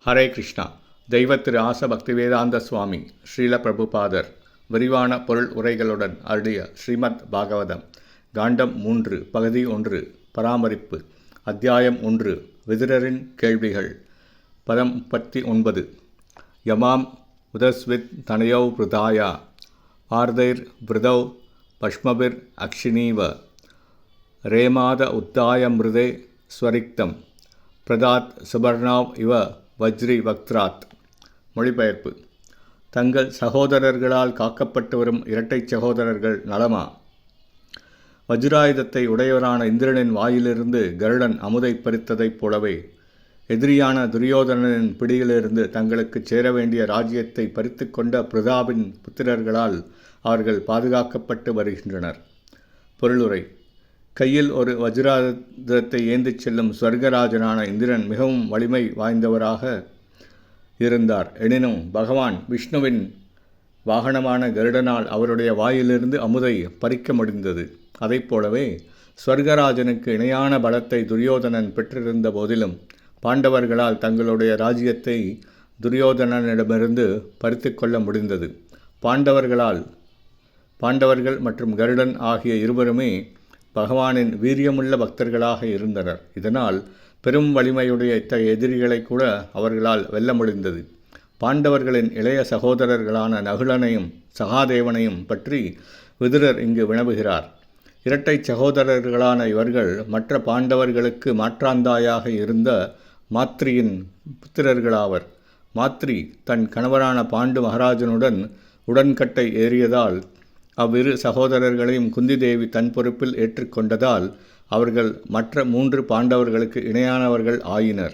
ஹரே கிருஷ்ணா. தெய்வ திரு ஆச பக்திவேதாந்த சுவாமி ஸ்ரீல பிரபுபாதர் விரிவான பொருள் உரைகளுடன் அருளிய ஸ்ரீமத் பாகவதம் காண்டம் 3 பகுதி 1 பராமரிப்பு அத்தியாயம் 1 விதுரரின் கேள்விகள் பதம் 39 யமாம் உதஸ்வித் தனயௌ விருதாயா ஆர்தைர் விருதௌ பஷ்மபிர் அக்ஷினீவ ரேமாத உத்தாயமிருதே ஸ்வரிக்தம் பிரதாத் சுபர்ணாவ் இவ வஜ்ரி வக்த்ராத். மொழிபெயர்ப்பு. தங்கள் சகோதரர்களால் காக்கப்பட்டு வரும் இரட்டைச் சகோதரர்கள் நலமா? வஜ்ராயுதத்தை உடையவரான இந்திரனின் வாயிலிருந்து கருடன் அமுதை பறித்ததைப் போலவே எதிரியான துரியோதனனின் பிடியிலிருந்து தங்களுக்கு சேர வேண்டிய ராஜ்யத்தை பறித்து கொண்ட பிரதாபின் புத்திரர்களால் அவர்கள் பாதுகாக்கப்பட்டு வருகின்றனர். பொருளுரை. கையில் ஒரு வஜ்ராயுதத்தை ஏந்திச் செல்லும் ஸ்வர்கராஜனான இந்திரன் மிகவும் வலிமை வாய்ந்தவராக இருந்தார். எனினும் பகவான் விஷ்ணுவின் வாகனமான கருடனால் அவருடைய வாயிலிருந்து அமுதை பறிக்க முடிந்தது. அதைப்போலவே ஸ்வர்கராஜனுக்கு இணையான பலத்தை துரியோதனன் பெற்றிருந்த போதிலும் பாண்டவர்களால் தங்களுடைய ராஜ்யத்தை துரியோதனனிடமிருந்து பறித்து கொள்ள முடிந்தது. பாண்டவர்கள் மற்றும் கருடன் ஆகிய இருவருமே பகவானின் வீரியமுள்ள பக்தர்களாக இருந்தனர். இதனால் பெரும் வலிமையுடைய இத்தகைய எதிரிகளை கூட அவர்களால் வெல்ல முடிந்தது. பாண்டவர்களின் இளைய சகோதரர்களான நகுலனையும் சகாதேவனையும் பற்றி விதுரர் இங்கு வினவுகிறார். இரட்டை சகோதரர்களான இவர்கள் மற்ற பாண்டவர்களுக்கு மாற்றாந்தாயாக இருந்த மாத்ரியின் புத்திரர்களாவர். மாத்ரி தன் கணவரான பாண்டு மகாராஜனுடன் உடன்கட்டை ஏறியதால் அவ்விரு சகோதரர்களையும் குந்தி தேவி தன் பொறுப்பில் ஏற்றுக்கொண்டதால் அவர்கள் மற்ற 3 பாண்டவர்களுக்கு இணையானவர்கள் ஆயினர்.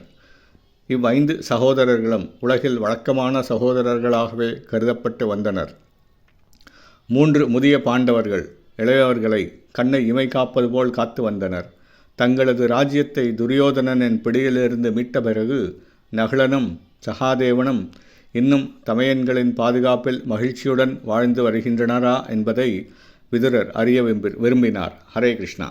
இவ்5 சகோதரர்களும் உலகில் வழக்கமான சகோதரர்களாகவே கருதப்பட்டு வந்தனர். 3 முதிய பாண்டவர்கள் இளையவர்களை கண்ணை இமை காப்பது போல் காத்து வந்தனர். தங்களது ராஜ்யத்தை துரியோதனனின் பிடியிலிருந்து மீட்ட பிறகு நகுலனும் சகாதேவனும் இன்னும் தமையன்களின் பாதுகாப்பில் மகிழ்ச்சியுடன் வாழ்ந்து வருகின்றனரா என்பதை விதுரர் அறிய விரும்பினார். ஹரே கிருஷ்ணா.